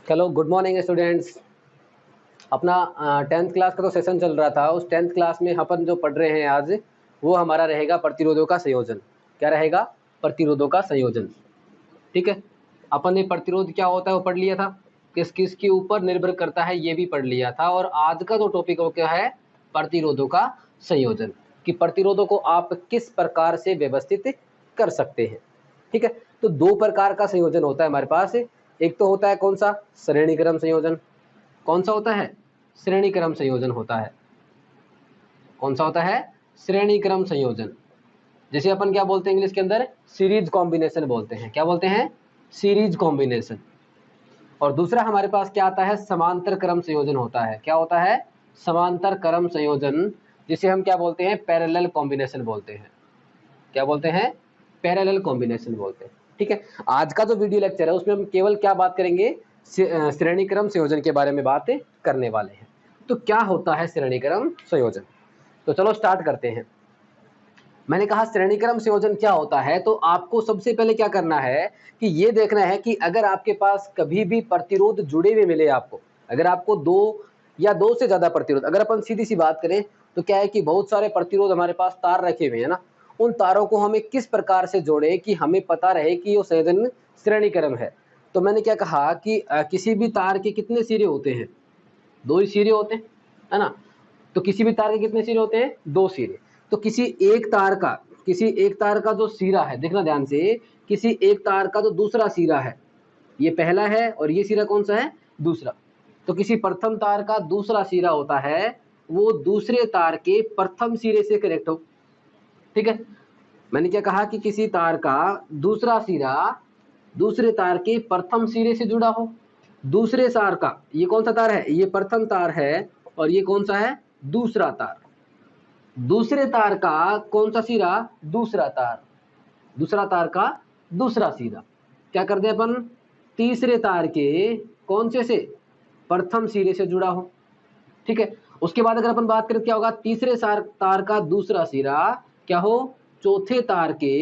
चलो good morning students. अपना 10th class का तो सेशन चल रहा था। उस 10th क्लास में अपन जो पढ़ रहे हैं आज वो हमारा रहेगा प्रतिरोधों का संयोजन। क्या रहेगा? प्रतिरोधों का संयोजन। ठीक है, अपन ने प्रतिरोध क्या होता है वो पढ़ लिया था, किस किस के ऊपर निर्भर करता है ये भी पढ़ लिया था। और आज का जो टॉपिक वो क्या है? प्रतिरोधों का संयोजन, कि प्रतिरोधों को आप किस प्रकार से व्यवस्थित कर सकते हैं। ठीक है, तो दो प्रकार का संयोजन होता है हमारे पास। एक तो होता है कौन सा? श्रेणी क्रम संयोजन। कौन सा होता है? श्रेणी क्रम संयोजन होता है। कौन सा होता है? श्रेणी क्रम संयोजन। जैसे अपन क्या बोलते हैं इंग्लिश के अंदर? सीरीज कॉम्बिनेशन बोलते हैं। क्या बोलते हैं? Series combination. और दूसरा हमारे पास क्या आता है? समांतर क्रम संयोजन होता है। क्या होता है? समांतर क्रम संयोजन, जिसे हम क्या बोलते हैं? पैरेलल कॉम्बिनेशन बोलते हैं। क्या बोलते हैं? पैरेलल कॉम्बिनेशन बोलते हैं। ठीक है, आज का जो वीडियो लेक्चर है उसमें हम केवल क्या बात करेंगे? श्रेणी क्रम संयोजन के बारे में बात करने वाले हैं। तो क्या होता है श्रेणी क्रम संयोजन? तो चलो स्टार्ट करते हैं। मैंने कहा श्रेणी क्रम संयोजन क्या होता है, तो आपको सबसे पहले क्या करना है कि ये देखना है कि अगर आपके पास कभी भी प्रतिरोध जुड़े हुए मिले आपको, अगर आपको दो या दो से ज्यादा प्रतिरोध, अगर अपन सीधी सी बात करें तो क्या है कि बहुत सारे प्रतिरोध हमारे पास तार रखे हुए हैं ना, उन तारों को हमें किस प्रकार से जोड़े कि हमें पता रहे कि वो संयोजन श्रेणी क्रम है। तो मैंने क्या कहा कि किसी भी तार के कितने सिरे होते हैं? दो ही सिरे होते हैं, है ना। तो किसी भी तार के कितने सिरे होते हैं? दो सिरे। तो किसी एक तार का जो सिरा है, देखना ध्यान से, किसी एक तार का जो दूसरा सिरा है, ये पहला है और ये सिरा कौन सा है? दूसरा। तो किसी प्रथम तार का दूसरा सिरा होता है, वो दूसरे तार के प्रथम सिरे से कनेक्ट हो। ठीक है, मैंने क्या कहा कि किसी तार का दूसरा सिरा दूसरे तार के प्रथम सिरे से जुड़ा हो। दूसरे तार का, ये कौन सा तार है? ये प्रथम तार है और ये कौन सा है? दूसरा तार। दूसरे तार का कौन सा सिरा? दूसरा तार। दूसरा तार का दूसरा सिरा क्या कर दे अपन? तीसरे तार के कौन से? प्रथम सिरे से जुड़ा हो। ठीक है, उसके बाद अगर अपन बात करें क्या होगा? तीसरे तार का दूसरा सिरा क्या हो? चौथे तार के,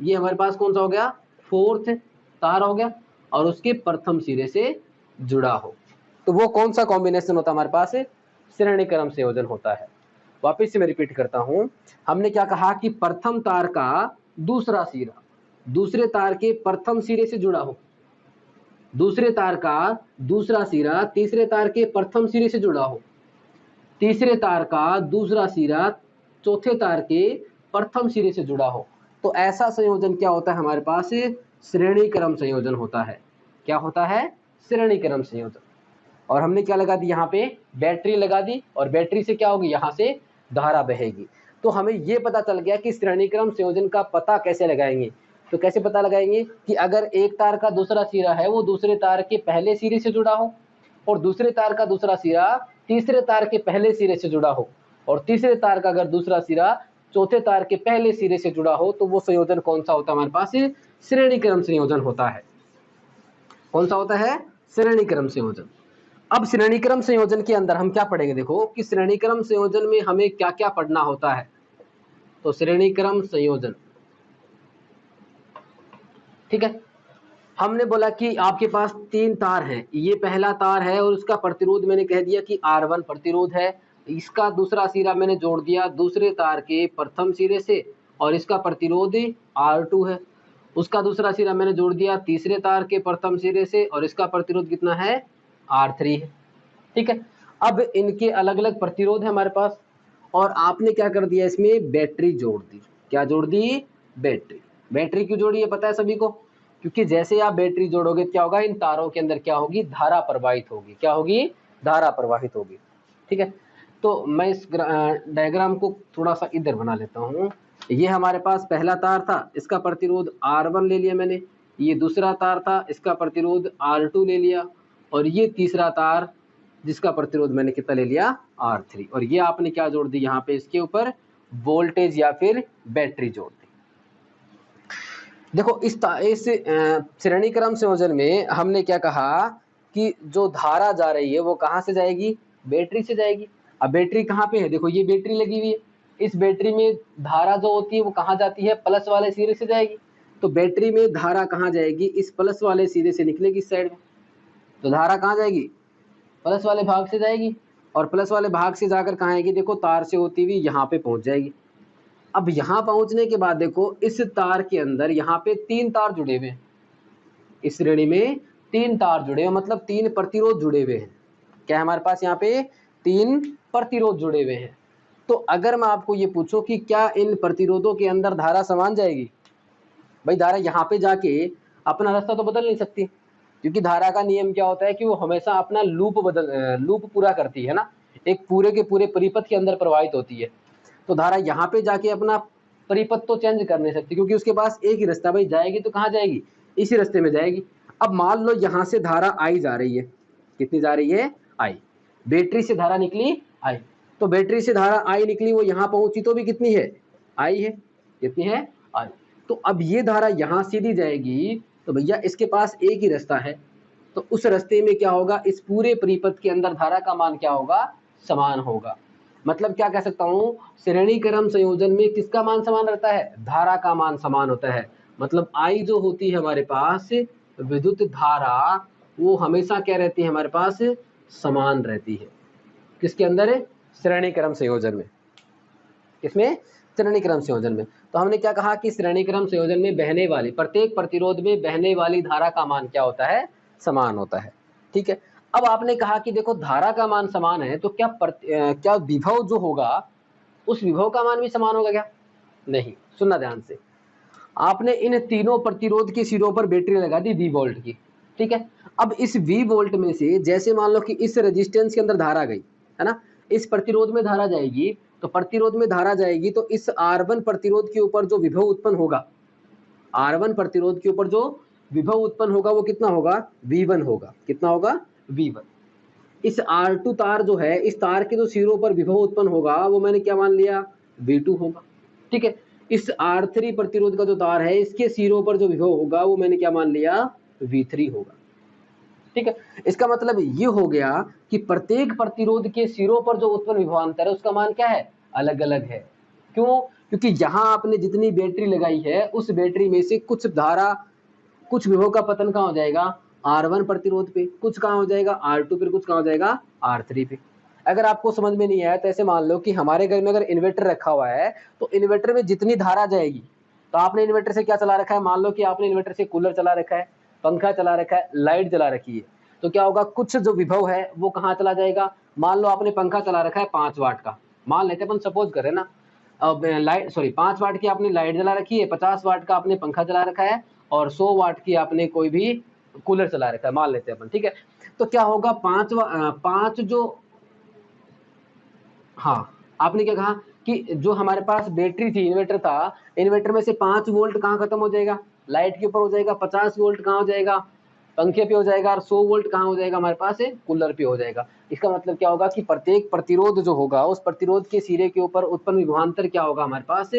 ये हमारे पास कौन सा हो गया? फोर्थ तार हो गया, और उसके प्रथम सिरे से जुड़ा हो। तो वो कौन सा कॉम्बिनेशन होता है हमारे पास? श्रेणी क्रम संयोजन होता है। वापिस से मैं रिपीट करता हूं, हमने क्या कहा कि प्रथम तार का दूसरा सिरा दूसरे तार के प्रथम सिरे से जुड़ा हो, दूसरे तार का दूसरा सिरा तीसरे तार के प्रथम सिरे से जुड़ा हो, तीसरे तार का दूसरा सिरा चौथे तार के प्रथम सिरे से जुड़ा हो। तो ऐसा संयोजन क्या होता है हमारे पास? श्रेणी क्रम संयोजन होता है। क्या होता है? श्रेणी क्रम संयोजन। और हमने क्या लगा दी? यहाँ पे बैटरी लगा दी, और बैटरी से क्या होगी? यहाँ से धारा बहेगी। तो हमें ये पता चल गया कि श्रेणी क्रम संयोजन का पता कैसे लगाएंगे। तो कैसे पता लगाएंगे कि अगर एक तार का दूसरा सिरा है वो दूसरे तार के पहले सिरे से जुड़ा हो, और दूसरे तार का दूसरा सिरा तीसरे तार के पहले सिरे से जुड़ा हो, और तीसरे तार का अगर दूसरा सिरा चौथे तार के पहले सिरे से जुड़ा हो, तो वो संयोजन कौन सा होता है हमारे पास? श्रेणी क्रम संयोजन होता है। कौन सा होता है? श्रेणी क्रम संयोजन। अब श्रेणी क्रम संयोजन के अंदर हम क्या पढ़ेंगे? देखो कि श्रेणी क्रम संयोजन में हमें क्या क्या पढ़ना होता है। तो श्रेणी क्रम संयोजन, ठीक है, हमने बोला कि आपके पास तीन तार हैं। ये पहला तार है और उसका प्रतिरोध मैंने कह दिया कि R1 प्रतिरोध है। इसका दूसरा सिरा मैंने जोड़ दिया दूसरे तार के प्रथम सिरे से, और इसका प्रतिरोध R2 है। उसका दूसरा सिरा मैंने जोड़ दिया तीसरे तार के प्रथम सिरे से, और इसका प्रतिरोध कितना है? R3 है। ठीक है, अब इनके अलग अलग प्रतिरोध है हमारे पास, और आपने क्या कर दिया? इसमें बैटरी जोड़ दी। क्या जोड़ दी? बैटरी। बैटरी क्यों जोड़ी है पता है सभी को? क्योंकि जैसे आप बैटरी जोड़ोगे क्या होगा? इन तारों के अंदर क्या होगी? धारा प्रवाहित होगी। क्या होगी? धारा प्रवाहित होगी। ठीक है, तो मैं इस डायग्राम को थोड़ा सा इधर बना लेता हूँ। ये हमारे पास पहला तार था, इसका प्रतिरोध R1 ले लिया मैंने। ये दूसरा तार था, इसका प्रतिरोध R2 ले लिया, और ये तीसरा तार जिसका प्रतिरोध मैंने कितना ले लिया? R3। और ये आपने क्या जोड़ दी? यहाँ पे इसके ऊपर वोल्टेज या फिर बैटरी जोड़ दी। देखो इस श्रेणी क्रम संयोजन में हमने क्या कहा कि जो धारा जा रही है वो कहाँ से जाएगी? बैटरी से जाएगी। अब बैटरी कहाँ पे है? देखो ये बैटरी लगी हुई है, इस बैटरी में धारा जो होती है वो कहाँ जाती है? प्लस वाले सिरे से जाएगी। तो बैटरी में धारा कहाँ जाएगी? इस प्लस वाले सिरे से निकलेगी इस साइड में। तो धारा कहाँ जाएगी, प्लस वाले भाग से जाएगी, और प्लस वाले भाग से जाकर कहाँ आएगी, देखो तार से होती हुई यहाँ पे पहुंच जाएगी। अब यहाँ पहुंचने के बाद देखो इस तार के अंदर यहाँ पे 3 तार जुड़े हुए हैं, इस श्रेणी में 3 तार जुड़े हुए, मतलब 3 प्रतिरोध जुड़े हुए हैं। क्या है हमारे पास यहाँ पे 3 प्रतिरोध जुड़े हुए हैं। तो अगर मैं आपको ये पूछूं कि क्या इन प्रतिरोधों के अंदर धारा समान जाएगी, भाई धारा यहाँ पे जाके अपना रास्ता तो बदल नहीं सकती, क्योंकि धारा का नियम क्या होता है कि वो हमेशा अपना लूप पूरा करती है ना, एक पूरे के पूरे परिपथ के अंदर प्रवाहित होती है। तो धारा यहाँ पे जाके अपना परिपथ तो चेंज कर नहीं सकती, क्योंकि उसके पास एक ही रास्ता, भाई जाएगी तो कहाँ जाएगी, इसी रास्ते में जाएगी। अब मान लो यहाँ से धारा आई जा रही है, कितनी जा रही है, आई, बैटरी से धारा निकली आई, तो बैटरी से धारा आई निकली, वो यहाँ पहुंची तो भी कितनी है, आई है, कितनी है, आई। तो अब ये धारा यहाँ सीधी जाएगी, तो भैया इसके पास एक ही रास्ता है, तो उस रास्ते में क्या होगा, इस पूरे परिपथ के अंदर धारा का मान क्या होगा, समान होगा। मतलब क्या कह सकता हूँ, श्रेणी क्रम संयोजन में किसका मान समान रहता है, धारा का मान समान होता है। मतलब आई जो होती है हमारे पास विद्युत धारा, वो हमेशा क्या रहती है हमारे पास, समान रहती है। किसके अंदर, श्रेणी क्रम संयोजन में, किसमें, श्रेणी क्रम संयोजन में। तो हमने क्या कहा कि श्रेणी क्रम संयोजन में बहने वाली, प्रत्येक प्रतिरोध में बहने वाली धारा का मान क्या होता है, समान होता है। ठीक है, अब आपने कहा कि देखो धारा का मान समान है, तो क्या विभव जो होगा उस विभव का मान भी समान होगा क्या, नहीं। सुनना ध्यान से, आपने इन तीनों प्रतिरोध के सिरों पर बैटरी लगा दी V वोल्ट की, ठीक है। अब इस V वोल्ट में से जैसे मान लो कि इस रेजिस्टेंस के अंदर धारा गई है ना, इस प्रतिरोध में धारा जाएगी, तो प्रतिरोध में धारा जाएगी तो इस R1 प्रतिरोध के ऊपर जो विभव उत्पन्न होगा, R1 प्रतिरोध के ऊपर जो विभव उत्पन्न होगा वो कितना होगा, V1 होगा। कितना होगा, V1। इस R2 तार जो है, इस तार के जो सिरों पर विभव उत्पन्न होगा वो मैंने क्या मान लिया, V2 होगा। ठीक है, इस R3 प्रतिरोध का जो तार है, इसके सिरों पर जो विभव होगा वो मैंने क्या मान लिया, V3 होगा। ठीक है, इसका मतलब ये हो गया कि प्रत्येक प्रतिरोध के सिरों पर जो उत्पन्न विभवांतर है उसका मान क्या है, अलग अलग है। क्यों, क्योंकि यहाँ आपने जितनी बैटरी लगाई है उस बैटरी में से कुछ धारा, कुछ विभव का पतन कहाँ हो जाएगा, R1 प्रतिरोध पे, कुछ कहाँ हो जाएगा R2 पे, कुछ कहाँ हो जाएगा R3 पे। अगर आपको समझ में नहीं आया तो ऐसे मान लो कि हमारे घर में अगर इन्वर्टर रखा हुआ है, तो इन्वर्टर में जितनी धारा जाएगी, तो आपने इन्वर्टर से क्या चला रखा है, मान लो कि आपने इन्वर्टर से कूलर चला रखा है, पंखा चला रखा है, लाइट जला रखी है, तो क्या होगा, कुछ जो विभव है वो कहाँ चला जाएगा। मान लो आपने पंखा चला रखा है 5 वाट का, मान लेते अपन सपोज करें ना, अब लाइट 5 वाट की आपने लाइट जला रखी है, 50 वाट का आपने पंखा चला रखा है, और 100 वाट की आपने कोई भी कूलर चला रखा है, मान लेते हैं अपन। ठीक है, तो क्या होगा, पांच जो, हाँ आपने क्या कहा कि जो हमारे पास बैटरी थी, इन्वर्टर था, इन्वर्टर में से 5 वोल्ट कहाँ खत्म हो जाएगा, लाइट के ऊपर हो जाएगा, 50 वोल्ट कहाँ हो जाएगा, पंखे पे हो जाएगा, और 100 वोल्ट कहाँ हो जाएगा हमारे पास है, कूलर पे हो जाएगा। इसका मतलब क्या होगा कि प्रत्येक प्रतिरोध जो होगा उस प्रतिरोध के सिरे के ऊपर उत्पन्न विभवांतर क्या होगा हमारे पास,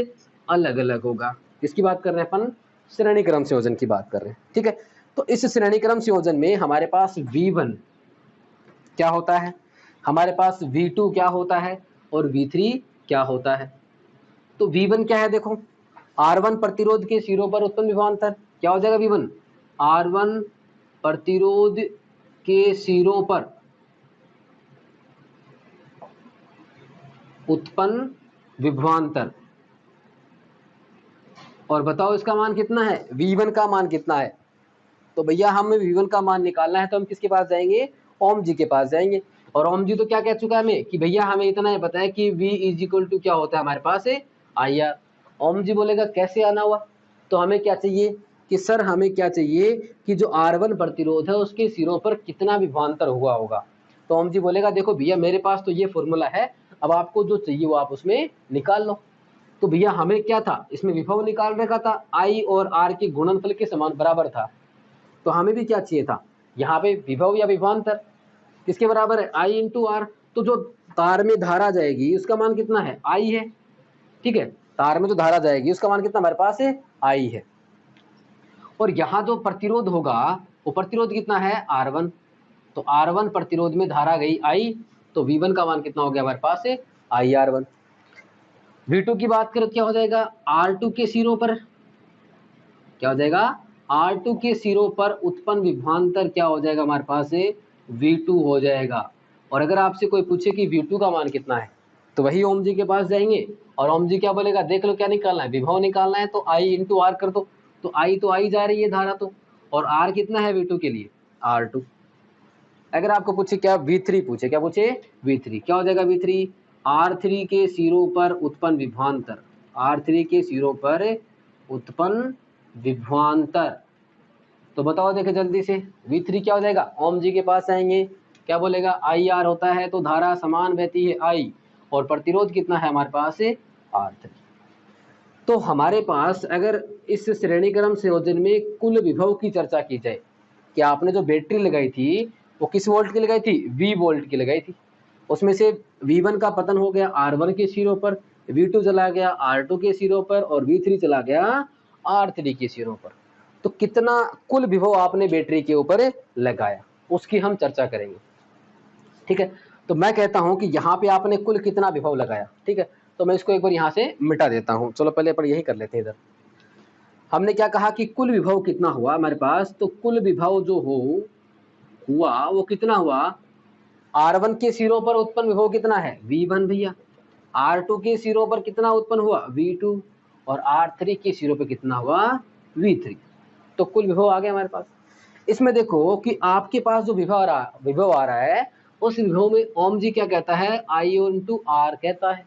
अलग अलग होगा। किसकी बात कर रहे हैं अपन, श्रेणी क्रम संयोजन की बात कर रहे हैं। ठीक है, तो इस श्रेणी क्रम संयोजन में हमारे पास V1 क्या होता है, हमारे पास V2 क्या होता है, और V3 क्या होता है। तो V1 क्या है, देखो R1 प्रतिरोध के सिरों पर उत्पन्न विभवांतर क्या हो जाएगा, V1 R1 प्रतिरोध के सिरों पर उत्पन्न विभवांतर, और बताओ इसका मान कितना है, V1 का मान कितना है। तो भैया हमें V1 का मान निकालना है, तो हम किसके पास जाएंगे, ओम जी के पास जाएंगे। और ओम जी तो क्या कह चुका है हमें कि भैया हमें इतना है पता है कि V इज इक्वल टू क्या होता है हमारे पास है IR। ओम जी बोलेगा कैसे आना हुआ, तो हमें क्या चाहिए कि सर हमें क्या चाहिए कि जो R1 प्रतिरोध है उसके सिरों पर कितना विभवांतर हुआ होगा। तो ओम जी बोलेगा देखो भैया मेरे पास तो ये फॉर्मूला है, अब आपको जो चाहिए वो आप उसमें निकाल लो। तो भैया हमें क्या था, इसमें विभव निकाल रखा था, I और R के गुणनफल के समान बराबर था, तो हमें भी क्या चाहिए था, यहाँ पे विभव या विभवांतर किसके बराबर है, I इंटू R। तो जो तार में धारा जाएगी उसका मान कितना है, I है। ठीक है, तार में जो धारा जाएगी उसका मान कितना हमारे पास है, I है। और यहाँ जो प्रतिरोध होगा वो प्रतिरोध कितना है, R1। तो R1 प्रतिरोध में धारा गई I, तो V1 का मान कितना हो गया हमारे पास है, IR1। V2 की बात करें क्या हो जाएगा, R2 के सिरों पर क्या हो जाएगा, R2 के सिरों पर उत्पन्न विभवांतर क्या हो जाएगा हमारे पास से V2 हो जाएगा। और अगर आपसे कोई पूछे कि V2 का मान कितना है तो वही ओम जी के पास जाएंगे और ओम जी क्या बोलेगा, देख लो क्या निकालना है, विभव निकालना है तो I इंटू आर कर दो। तो I जा रही है धारा तो, और R कितना है V2 के लिए R2। अगर आपको पूछे क्या V3 पूछे, क्या पूछे V3 क्या हो जाएगा V3, R3 के सिरों पर उत्पन्न विभवांतर, R3 के सिरों पर उत्पन्न विभवांतर। तो बताओ देखे जल्दी से V3 क्या हो जाएगा, ओम जी के पास आएंगे, क्या बोलेगा IR होता है तो धारा समान बहती है I, और प्रतिरोध कितना है हमारे पास R3। तो हमारे पास अगर इस श्रेणीक्रम संयोजन में कुल विभव की चर्चा की जाए कि आपने जो बैटरी लगाई थी वो किस वोल्ट की लगाई थी, V वोल्ट की लगाई थी। उसमें से V1 का पतन हो गया R1 के सिरों पर, V2 चला गया R2 के सिरों पर, और V3 चला गया R3 के सिरों पर। तो कितना कुल विभव आपने बैटरी के ऊपर लगाया उसकी हम चर्चा करेंगे। ठीक है, तो मैं कहता हूं कि यहाँ पे आपने कुल कितना विभव लगाया। ठीक है, तो मैं इसको एक बार यहाँ से मिटा देता हूँ। चलो पहले अपन यही कर लेते हैं। इधर हमने क्या कहा कि कुल विभव कितना हुआ हमारे पास, तो कुल विभव जो हुआ वो कितना हुआ, R1 के सिरों पर उत्पन्न विभव कितना है V1 भैया, R2 के सिरों पर कितना उत्पन्न हुआ V2, और R3 के सिरों पर कितना हुआ V3। तो कुल विभव आ गया हमारे पास। इसमें देखो कि आपके पास जो विभव आ रहा है उस विभव में ओम जी क्या कहता है, I इंटू R कहता है।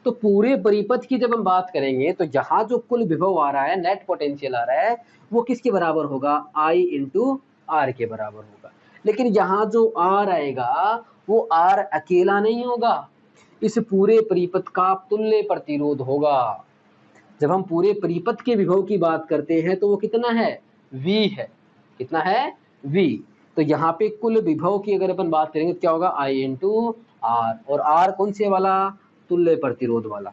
तो पूरे परिपथ की जब हम बात करेंगे तो यहाँ जो कुल विभव आ रहा है, नेट पोटेंशियल आ रहा है, वो किसके बराबर होगा, I इंटू R के बराबर होगा। लेकिन यहाँ जो R आएगा वो R अकेला नहीं होगा, इस पूरे परिपथ का तुल्य प्रतिरोध होगा। जब हम पूरे परिपथ के विभव की बात करते हैं तो वो कितना है, V है। कितना है, V। तो यहाँ पे कुल विभव की अगर अपन बात करेंगे तो क्या होगा, I इंटू R, और R कौन से वाला, तुल्य प्रतिरोध वाला।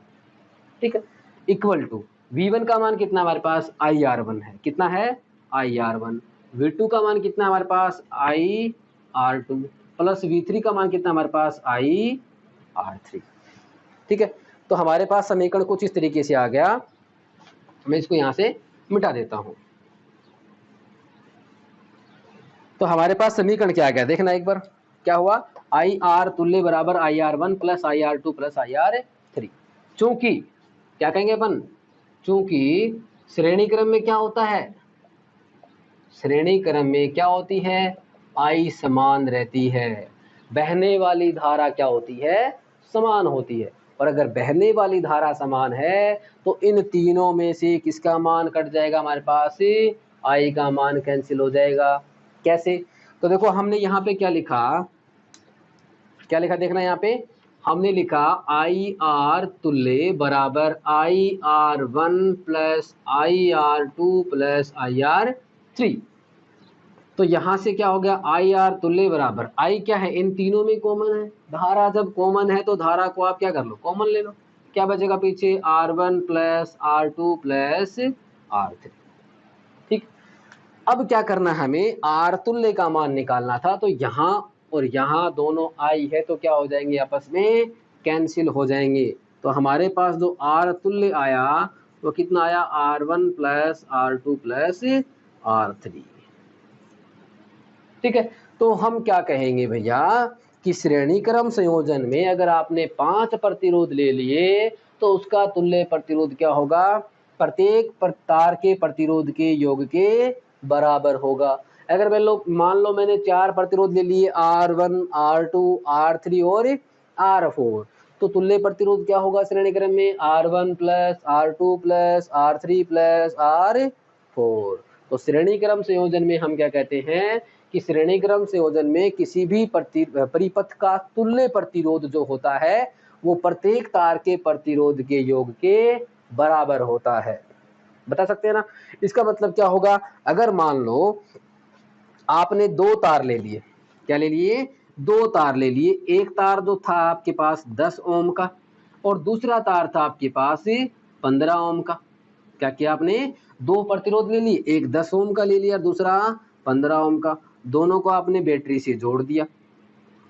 ठीक है, इक्वल टू V1 का मान कितना हमारे पास IR1 है, कितना है IR1। V2 का मान कितना हमारे पास IR2, प्लस V3 का मान कितना हमारे पास IR3। ठीक है, तो हमारे पास समीकरण कुछ इस तरीके से आ गया। मैं इसको यहां से मिटा देता हूं। तो हमारे पास समीकरण क्या आ गया, देखना एक बार क्या हुआ, IR तुल्य बराबर IR1 plus IR2 plus IR3। चूंकि क्या कहेंगे अपन, चूंकि श्रेणी क्रम में क्या होता है, श्रेणी क्रम में क्या होती है, I समान रहती है, बहने वाली धारा क्या होती है, समान होती है। और अगर बहने वाली धारा समान है तो इन तीनों में से किसका मान कट जाएगा हमारे पास, I का मान कैंसिल हो जाएगा। कैसे, तो देखो हमने यहाँ पे क्या लिखा, क्या लिखा देखना, यहाँ पे हमने लिखा IR तुल्य बराबर IR1 plus IR2 plus IR3। तो यहाँ से क्या हो गया, IR तुल्य बराबर, I क्या है, इन तीनों में कॉमन है, धारा जब कॉमन है तो धारा को आप क्या कर लो, कॉमन ले लो। क्या बचेगा पीछे, R1 plus R2 plus R3। ठीक, अब क्या करना है हमें, R तुल्य का मान निकालना था। तो यहाँ और यहाँ दोनों I है तो क्या हो जाएंगे, आपस में कैंसिल हो जाएंगे। तो हमारे पास जो R तुल्य आया वो कितना आया, R1 plus R2 plus R3। ठीक है, तो हम क्या कहेंगे भैया कि श्रेणी क्रम संयोजन में अगर आपने 5 प्रतिरोध ले लिए तो उसका तुल्य प्रतिरोध क्या होगा, प्रत्येक तार के प्रतिरोध के योग के बराबर होगा। अगर मान लो मैंने 4 प्रतिरोध ले लिए, R1 R2 R3 और R4, तो तुल्य प्रतिरोध क्या होगा श्रेणी क्रम में, R1 plus R2 plus R3 plus R4। तो श्रेणी क्रम संयोजन में हम क्या कहते हैं कि श्रेणी क्रम संयोजन में किसी भी परिपथ का तुल्य प्रतिरोध जो होता है वो प्रत्येक तार के प्रतिरोध के योग के बराबर होता है। बता सकते हैं ना, इसका मतलब क्या होगा, अगर मान लो आपने 2 तार ले लिए, क्या ले लिए, 2 तार ले लिए, एक तार जो था आपके पास 10 ओम का और दूसरा तार था आपके पास 15 ओम का। क्या किया आपने, 2 प्रतिरोध ले लिए, एक 10 ओम का ले लिया, दूसरा 15 ओम का, दोनों को आपने बैटरी से जोड़ दिया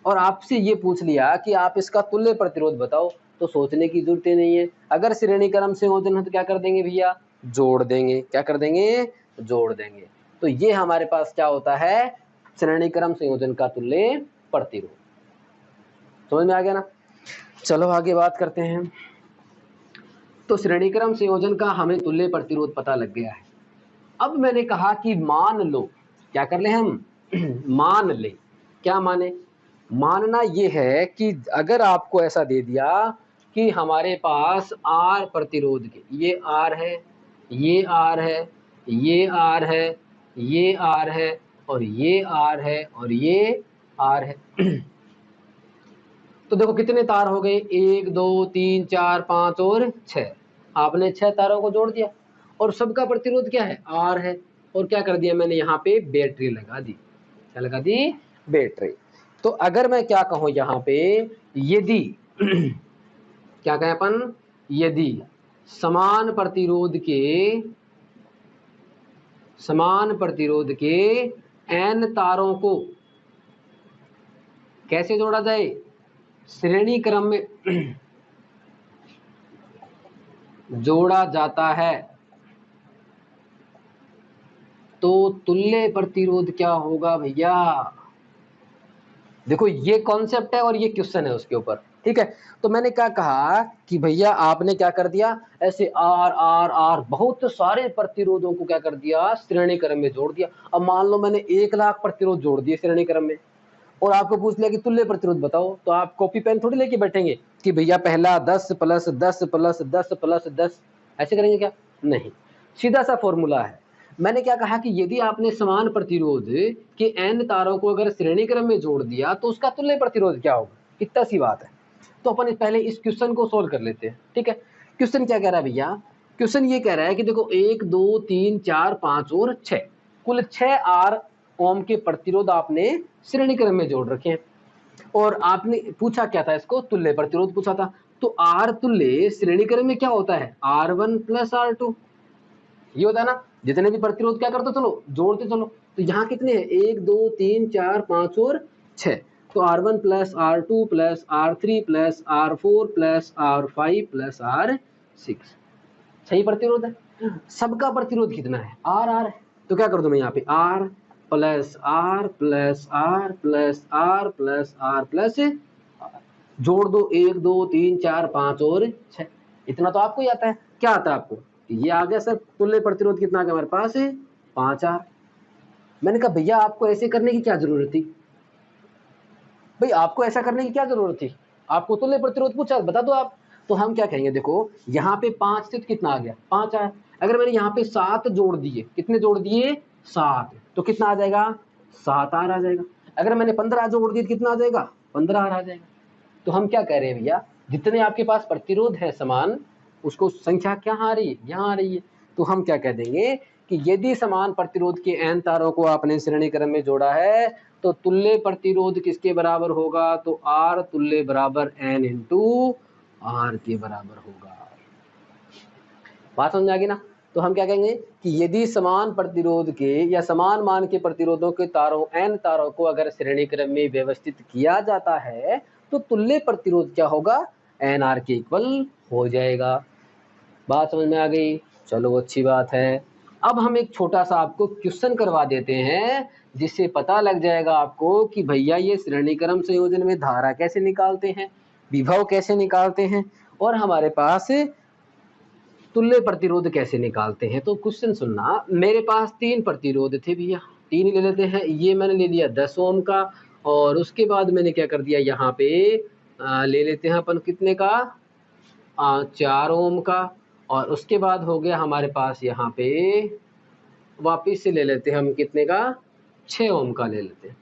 और आपसे ये पूछ लिया कि आप इसका तुल्य प्रतिरोध बताओ। तो सोचने की जरूरत ही नहीं है, अगर श्रेणी क्रम संयोजन है तो क्या कर देंगे भैया, जोड़ देंगे। क्या कर देंगे, जोड़ देंगे। तो ये हमारे पास क्या होता है, श्रेणी क्रम संयोजन का तुल्य प्रतिरोध। समझ में आ गया ना। चलो आगे बात करते हैं। तो श्रेणी क्रम संयोजन का हमें तुल्य प्रतिरोध पता लग गया है। अब मैंने कहा कि मान लो, क्या कर ले हम मान ले, क्या माने, मानना ये है कि अगर आपको ऐसा दे दिया कि हमारे पास R प्रतिरोध के, ये R है, ये R है, ये R है, ये R है, और ये R है, और ये R है तो देखो कितने तार हो गए, 1 2 3 4 5 और 6। आपने 6 तारों को जोड़ दिया और सबका प्रतिरोध क्या है, R है, और क्या कर दिया मैंने यहाँ पे बैटरी लगा दी। क्या लगा दी, बैटरी। तो अगर मैं क्या कहूँ यहाँ पे, यदि क्या कहें अपन, यदि समान प्रतिरोध के n तारों को कैसे जोड़ा जाए, श्रेणी क्रम में जोड़ा जाता है, तो तुल्य प्रतिरोध क्या होगा भैया। देखो ये कॉन्सेप्ट है और ये क्वेश्चन है उसके ऊपर, ठीक है। तो मैंने क्या कहा कि भैया आपने क्या कर दिया, ऐसे आर आर आर बहुत सारे प्रतिरोधों को क्या कर दिया, श्रेणी क्रम में जोड़ दिया। अब मान लो मैंने 1 लाख प्रतिरोध जोड़ दिए श्रेणी क्रम में, और आपको पूछ लिया कि तुल्य प्रतिरोध बताओ, तो आप कॉपी पेन थोड़ी लेके बैठेंगे कि भैया पहला 10 + 10 + 10 + 10, ऐसे करेंगे क्या, नहीं। सीधा सा फॉर्मूला है। मैंने क्या कहा कि यदि आपने समान प्रतिरोध के n तारों को अगर श्रेणी क्रम में जोड़ दिया तो उसका तुल्य प्रतिरोध क्या होगा, इतना सी बात है। तो अपन पहले इस क्वेश्चन को सोल्व कर लेते हैं, ठीक है। क्वेश्चन क्या कह रहा है भैया, क्वेश्चन ये कह रहा है कि देखो 1 2 3 4 5 और 6, कुल 6 R ओम के प्रतिरोध आपने श्रेणी क्रम में जोड़ रखे हैं, और आपने पूछा क्या था, इसको तुल्य प्रतिरोध पूछा था। तो R तुल्य श्रेणी क्रम में क्या होता है, R1 + R2, ये होता है ना। जितने भी प्रतिरोध क्या करते चलो, जोड़ते चलो। तो यहाँ कितने हैं, 1 2 3 4 5 और 6, तो R1 + R2 + R3 + R4 + R5 + R6, सही प्रतिरोध है। सबका प्रतिरोध कितना है, R है। तो क्या कर दूं मैं यहाँ पे, R + R + R + R + R + जोड़ दो, 1 2 3 4 5 और 6, इतना तो आपको ही आता है। क्या आता है आपको, ये आ गया सर, तुल्य प्रतिरोध कितना आ गया हमारे पास है, 5R। मैंने कहा भैया आपको ऐसे करने की क्या जरूरत थी, भाई आपको ऐसा करने की क्या जरूरत थी, आपको तुल्य प्रतिरोध पूछा, बता दो आप। तो हम क्या कहेंगे, देखो यहाँ पे 5 से तो कितना आ गया, 5R। अगर मैंने यहाँ पे 7 जोड़ दिए, कितने जोड़ दिए, 7, तो कितना आ जाएगा, 7R आ जाएगा। अगर मैंने 15 जोड़ दिए, कितना आ जाएगा, 15R आ जाएगा। तो हम क्या कह रहे हैं भैया, जितने आपके पास प्रतिरोध है समान, उसको संख्या क्या आ रही है, यहाँ आ रही है। तो हम क्या कह देंगे कि यदि समान प्रतिरोध के n तारों को आपने श्रेणी क्रम में जोड़ा है, तो तुल्य प्रतिरोध किसके बराबर होगा, तो R तुल्य बराबर n × R के बराबर होगा। बात समझ में आ गई ना। तो हम क्या कहेंगे कि यदि समान प्रतिरोध के या समान मान के प्रतिरोधों के तारों n तारों को अगर श्रेणी क्रम में व्यवस्थित किया जाता है, तो तुल्य प्रतिरोध क्या होगा, NR के इक्वल हो जाएगा। बात समझ में आ गई, चलो अच्छी बात है। अब हम एक छोटा सा आपको क्वेश्चन करवा देते हैं, जिससे पता लग जाएगा आपको कि भैया ये श्रेणी क्रम संयोजन में धारा कैसे निकालते हैं, विभव कैसे निकालते हैं, और हमारे पास तुल्य प्रतिरोध कैसे निकालते हैं। तो क्वेश्चन सुनना, मेरे पास 3 प्रतिरोध थे भैया, 3 ही ले लेते हैं। ये मैंने ले लिया 10 ओम का, और उसके बाद मैंने क्या कर दिया, यहाँ पे ले लेते हैं अपन कितने का, 4 ओम का, और उसके बाद हो गया हमारे पास यहाँ पे वापिस से ले लेते हैं हम कितने का, 6 ओम का ले लेते हैं,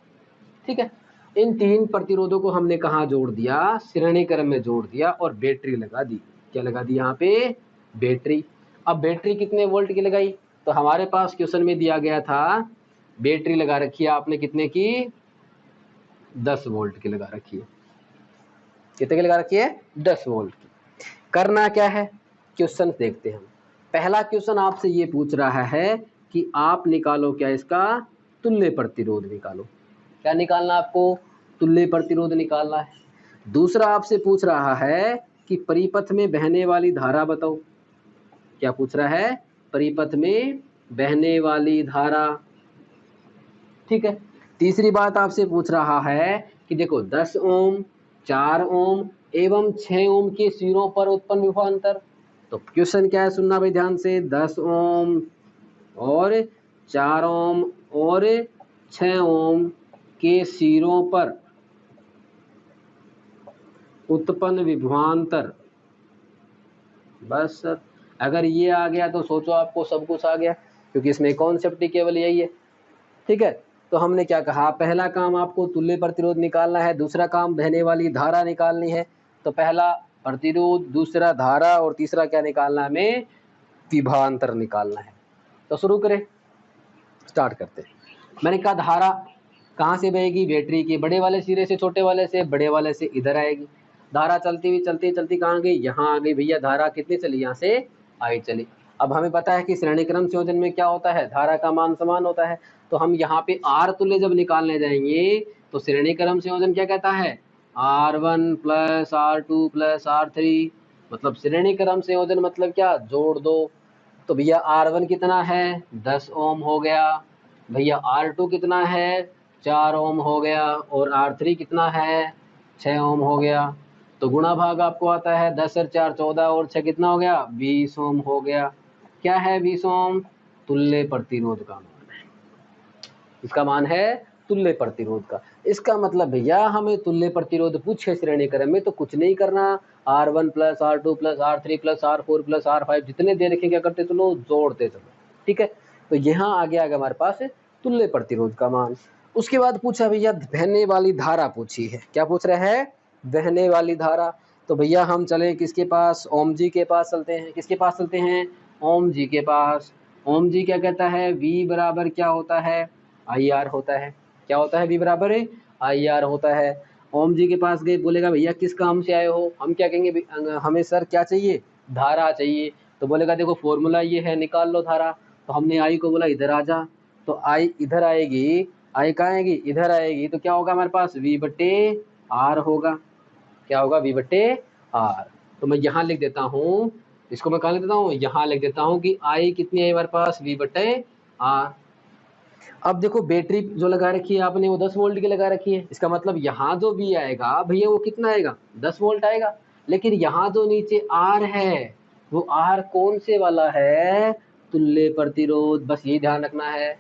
ठीक है। इन 3 प्रतिरोधों को हमने कहाँ जोड़ दिया, श्रेणी क्रम में जोड़ दिया, और बैटरी लगा दी। क्या लगा दी यहाँ पे, बैटरी। अब बैटरी कितने वोल्ट की लगाई, तो हमारे पास क्वेश्चन में दिया गया था बैटरी लगा रखी है आपने कितने की, 10 वोल्ट की लगा रखी है। कितने की लगा रखी है, 10 वोल्ट की। करना क्या है, क्वेश्चन देखते हैं हम। पहला क्वेश्चन आपसे ये पूछ रहा है कि आप निकालो क्या, इसका तुल्य प्रतिरोध निकालो। क्या निकालना आपको, तुल्य प्रतिरोध निकालना है। दूसरा आपसे पूछ रहा है कि परिपथ में बहने वाली धारा बताओ। क्या पूछ रहा है, परिपथ में बहने वाली धारा। ठीक है। तीसरी बात आपसे पूछ रहा है कि देखो 10 ओम, 4 ओम एवं 6 ओम के सिरों पर उत्पन्न विभवांतर। तो क्वेश्चन क्या है, सुनना भाई ध्यान से। 10 ओम और 4 ओम और 6 ओम के सिरों पर उत्पन्न विभवांतर। बस सर, अगर ये आ गया तो सोचो आपको सब कुछ आ गया, क्योंकि इसमें कॉन्सेप्ट ही केवल यही है। ठीक है, तो हमने क्या कहा, पहला काम आपको तुल्य प्रतिरोध निकालना है, दूसरा काम बहने वाली धारा निकालनी है। तो पहला प्रतिरोध, दूसरा धारा और तीसरा क्या निकालना है हमें, विभवांतर निकालना है। तो शुरू करें, स्टार्ट करते हैं। मैंने कहा धारा कहाँ से बहेगी, बैटरी के बड़े वाले सिरे से छोटे वाले से, बड़े वाले से इधर आएगी। धारा चलती हुई चलती चलती कहाँ गई, यहाँ आ गई भैया। धारा कितनी चली, यहाँ से आई चली। अब हमें पता है कि श्रेणी क्रम संयोजन में क्या होता है, धारा का मान समान होता है। तो हम यहाँ पे आर तुल्य जब निकालने जाएंगे तो श्रेणी क्रम संयोजन क्या कहता है, R1 + R2 + R3, मतलब श्रेणी क्रम संयोजन मतलब क्या, जोड़ दो। तो भैया R1 कितना है, 10 ओम हो गया भैया। R2 कितना है, 4 ओम हो गया। और R3 कितना है, 6 ओम हो गया। तो गुणा भाग आपको आता है, 10 और 4 14 और 6 कितना हो गया, 20 ओम हो गया। क्या है 20 ओम, तुल्य प्रतिरोध का मान है। इसका मान है तुल्य प्रतिरोध का। इसका मतलब भैया हमें तुल्य प्रतिरोध पूछे श्रेणी क्रम में तो कुछ नहीं करना, R1 + R2 + R3 + R4 + R5 जितने दे रखे क्या करते चलो, जोड़ते चलो। ठीक है, तो यहाँ आगे हमारे पास तुल्य प्रतिरोध का मान। उसके बाद पूछा भैया बहने वाली धारा पूछी है। क्या पूछ रहा है, बहने वाली धारा। तो भैया हम चले किसके पास, ओम जी के पास चलते हैं। किसके पास चलते हैं, ओम जी के पास। ओम जी क्या कहता है, V बराबर क्या होता है, IR होता है। क्या होता है, V बराबर IR होता है। ओम जी के पास गए, बोलेगा भैया किस काम से आए हो, हम क्या कहेंगे, हमें सर क्या चाहिए, धारा चाहिए। तो बोलेगा देखो फॉर्मूला ये है, निकाल लो धारा। तो हमने आई को बोला इधर आ जा, तो आई इधर आएगी, आई कहाँ आएगी, इधर आएगी। तो क्या होगा हमारे पास, V/R होगा। क्या होगा, V/R। तो मैं यहाँ लिख देता हूँ, इसको मैं कहाँ लिख देता हूँ, यहाँ लिख देता हूँ कि आई कितनी है हमारे पास, V/R। अब देखो बैटरी जो लगा रखी है आपने वो 10 वोल्ट की लगा रखी है। इसका मतलब यहाँ जो V आएगा भैया वो कितना आएगा, 10 वोल्ट आएगा। लेकिन यहाँ जो नीचे R है वो R कौन से वाला है, तुल्य प्रतिरोध। बस ये ध्यान रखना है।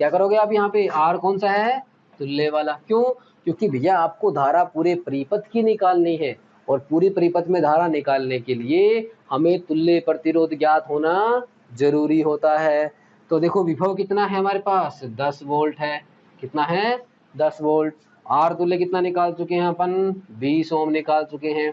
क्या करोगे आप, यहाँ पे R कौन सा है, तुल्य वाला। क्यों, क्योंकि भैया आपको धारा पूरे परिपथ की निकालनी है और पूरी परिपथ में धारा निकालने के लिए हमें तुल्य प्रतिरोध ज्ञात होना जरूरी होता है। तो देखो विभव कितना है हमारे पास, 10 वोल्ट है। कितना है, 10 वोल्ट। आर तुल्य कितना निकाल चुके हैं अपन, 20 ओम निकाल चुके हैं।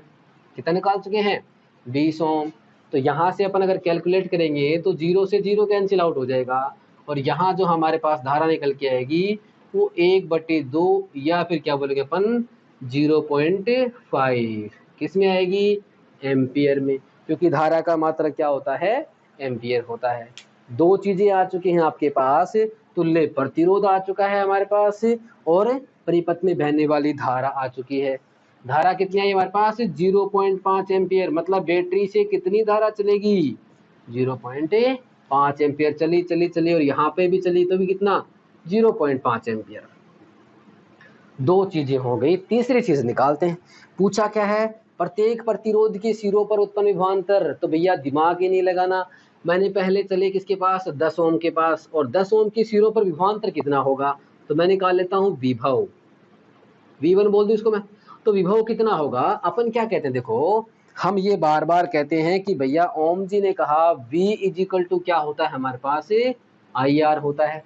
कितना निकाल चुके हैं, 20 ओम। तो यहाँ से अपन अगर कैलकुलेट करेंगे तो 0 से 0 कैंसिल आउट हो जाएगा और यहाँ जो हमारे पास धारा निकल के आएगी वो 1/2 या फिर क्या बोलेंगे अपन 0.5 किस में आएगी, एम्पियर में, क्योंकि धारा का मात्रक क्या होता है, एम्पियर होता है। दो चीजें आ चुकी हैं आपके पास, तुल्य प्रतिरोध आ चुका है हमारे पास और परिपथ में बहने वाली धारा आ चुकी है। धारा कितनी आई हमारे पास, 0.5 एम्पियर। मतलब बैटरी से कितनी धारा चलेगी, 0.5 एम्पियर चली चली चली और यहाँ पे भी चली तो भी कितना, 0.5 एम्पियर। दो चीजें हो गई। तीसरी चीज निकालते हैं। पूछा क्या है, प्रत्येक प्रतिरोध के सिरों पर उत्पन्न विभवांतर। तो भैया दिमाग ही नहीं लगाना, मैंने पहले चले किसके पास, 10 ओम के पास, और 10 ओम के सिरों पर विभवांतर कितना होगा। तो मैं निकाल लेता हूँ विभव, V1 बोल दूं इसको मैं। तो विभव कितना होगा, अपन क्या कहते हैं, देखो हम ये बार बार कहते हैं कि भैया ओम जी ने कहा V = क्या होता है हमारे पास, IR होता है।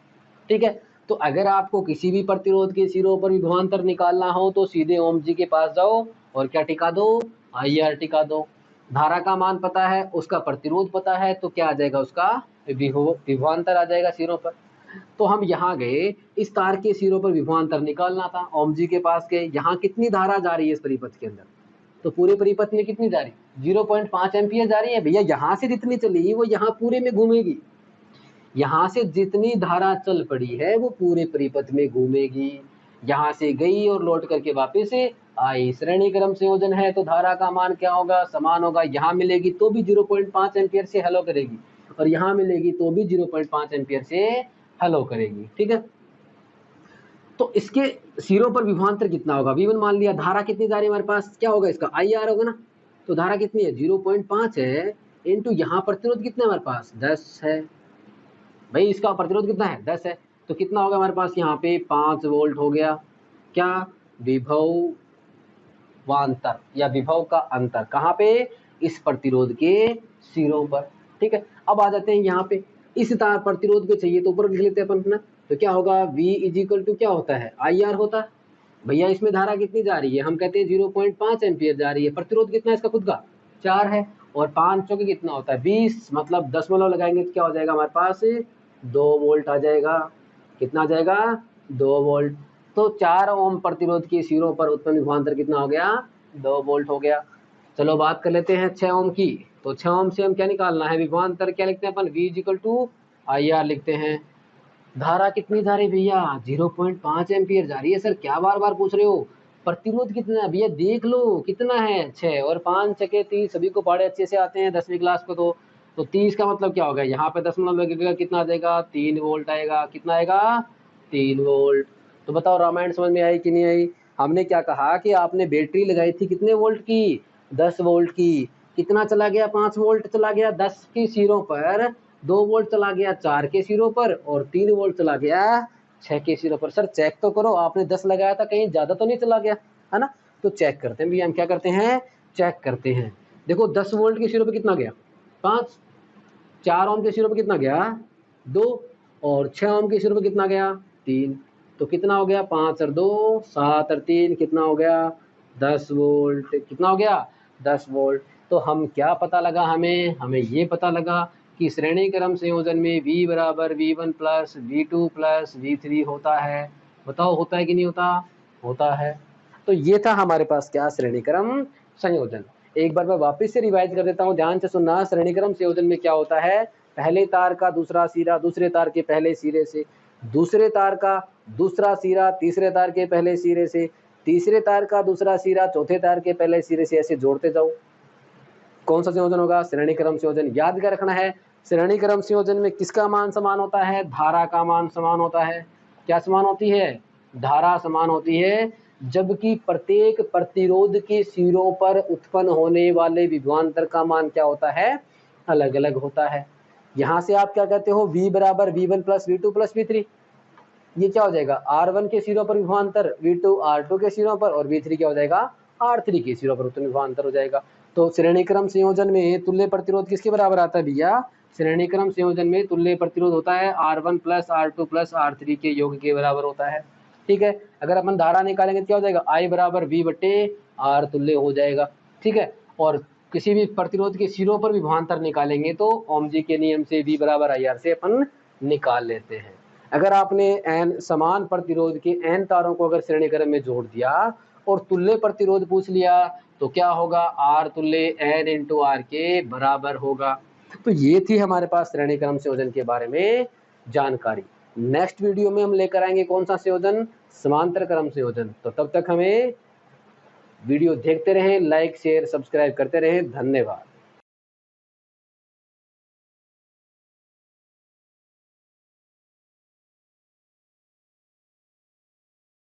ठीक है, तो अगर आपको किसी भी प्रतिरोध के सिरों पर विभवांतर निकालना हो तो सीधे ओम जी के पास जाओ और क्या टिका दो, IR टिका दो। धारा का मान पता है, उसका प्रतिरोध पता है, तो क्या आ जाएगा, उसका विभवांतर आ जाएगा सिरों पर। तो हम यहाँ गए, इस तार के सिरों पर विभवांतर निकालना था, ओम जी के पास गए। यहाँ कितनी धारा जा रही है इस परिपथ के अंदर, तो पूरे परिपथ में कितनी जा रही, 0.5 एम्पियर जा रही है। भैया यहाँ से जितनी चली वो यहाँ पूरे में घूमेगी, यहाँ से जितनी धारा चल पड़ी है वो पूरे परिपथ में घूमेगी। यहाँ से गई और लौट करके वापस आई। श्रेणी क्रम संयोजन है तो धारा का मान क्या होगा, समान होगा। यहाँ मिलेगी तो भी 0.5 एम्पियर से हेलो करेगी और यहाँ मिलेगी तो भी 0.5 एम्पियर से हेलो करेगी। ठीक है, तो इसके सिरों पर विभवांतर कितना होगा, V1 मान लिया, धारा कितनी जा रही है हमारे पास, क्या होगा इसका IR होगा ना, तो धारा कितनी है 0.5 है, इनटू यहाँ प्रतिरोध कितना है हमारे पास 10 है, भाई इसका प्रतिरोध कितना है 10 है, तो कितना होगा हमारे पास यहाँ पे 5 वोल्ट हो गया, क्या विभवांतर या विभव का अंतर कहाँ पे, इस प्रतिरोध के सिरों पर। ठीक है, अब आ जाते हैं यहाँ पे, इस तार प्रतिरोध पे चाहिए तो ऊपर लिख लेते हैं अपन ना, तो क्या होगा V इजिकल टू क्या होता है IR होता है, भैया इसमें धारा कितनी जा रही है, हम कहते हैं 0.5 एम्पियर जा रही है, प्रतिरोध कितना है इसका खुद का 4 है, और 5 चौके कितना होता है 20, मतलब दशमलव लगाएंगे तो क्या हो जाएगा हमारे पास 2 वोल्ट आ जाएगा, कितना आ जाएगा 2 वोल्ट, तो 4 ओम प्रतिरोध के सिरों पर उत्पन्न विभवांतर कितना हो गया 2 वोल्ट हो गया। चलो बात कर लेते हैं 6 ओम की, तो 6 ओम से हम क्या निकालना है, विभवांतर क्या लिखते हैं अपन V इजिकल टू IR लिखते हैं, धारा कितनी जा रही है भैया 0.5 एम्पियर जा रही है, सर क्या बार बार पूछ रहे हो, प्रतिरोध कितना है भैया देख लो कितना है 6 और 5 छके 30, सभी को पढ़े अच्छे से आते हैं 10वीं क्लास को, तो 30 का मतलब क्या होगा, यहाँ पे दशमलव लगेगा कितना आ जाएगा 3 वोल्ट आएगा, कितना आएगा 3 वोल्ट। तो बताओ रामायण समझ में आई कि नहीं आई, हमने क्या कहा कि आपने बैटरी लगाई थी कितने वोल्ट की 10 वोल्ट की, कितना चला गया 5 वोल्ट चला गया 10 की सिरों पर, 2 वोल्ट चला गया 4 के सिरों पर, और 3 वोल्ट चला गया 6 के सिरों पर। सर चेक तो करो, आपने 10 लगाया था कहीं ज़्यादा तो नहीं चला गया है ना, तो चेक करते हैं भैया, हम क्या करते हैं चेक करते हैं, देखो 10 वोल्ट के सिरों पर कितना गया 5, 4 ओम के सिरों पर कितना गया 2, और 6 ओम के सिरों पर कितना गया 3, तो कितना हो गया 5 और 2 7 और 3 कितना हो गया 10 वोल्ट, कितना हो गया 10 वोल्ट। तो हम क्या पता लगा, हमें ये पता लगा कि श्रेणी क्रम संयोजन में V बराबर V1 plus V2 plus V3 होता है, बताओ होता है कि नहीं होता, होता है। तो ये था हमारे पास क्या श्रेणी क्रम संयोजन। एक बार मैं वापस से रिवाइज कर देता हूँ, ध्यान से सुनना, श्रेणी क्रम संयोजन में क्या होता है, पहले तार का दूसरा सिरा दूसरे तार के पहले सिरे से, दूसरे तार का दूसरा सिरा तीसरे तार के पहले सिरे से, तीसरे तार का दूसरा सिरा चौथे तार के पहले सिरे से, ऐसे जोड़ते जाओ। कौन सा संयोजन होगा, श्रेणी क्रम संयोजन। याद क्या रखना है, श्रेणी क्रम संयोजन में किसका मान समान होता है, धारा का मान समान होता है, क्या समान होती है, धारा समान होती है, जबकि प्रत्येक प्रतिरोध के सिरों पर उत्पन्न होने वाले विभवांतर का मान क्या होता है, अलग अलग होता है। यहाँ से आप क्या कहते हो, V बराबर V1 plus V2 plus V3, ये क्या हो जाएगा R1 के सिरों पर विभवांतर, V2 R2 के सिरों पर, और V3 क्या हो जाएगा R3 के सिरों पर उत्पन्न विभवांतर हो जाएगा। तो श्रेणी क्रम संयोजन में तुल्य प्रतिरोध किसके बराबर आता है भैया, श्रेणी क्रम संयोजन में तुल्य प्रतिरोध होता है R1 plus R2 plus R3 के योग के बराबर होता है। ठीक है, अगर अपन धारा निकालेंगे तो क्या हो जाएगा I बराबर V बटे R तुल्य हो जाएगा। ठीक है, और किसी भी प्रतिरोध के सिरों पर विभवांतर निकालेंगे तो ओम जी के नियम से V बराबर IR से अपन निकाल लेते हैं। अगर आपने n समान प्रतिरोध के n तारों को अगर श्रेणी क्रम में जोड़ दिया और तुल्य प्रतिरोध पूछ लिया तो क्या होगा, R तुल्य n इंटू R के बराबर होगा। तो ये थी हमारे पास श्रेणी क्रम संयोजन के बारे में जानकारी। नेक्स्ट वीडियो में हम लेकर आएंगे कौन सा संयोजन, समांतर क्रम संयोजन। तो तब तक हमें वीडियो देखते रहें, लाइक शेयर सब्सक्राइब करते रहें, धन्यवाद।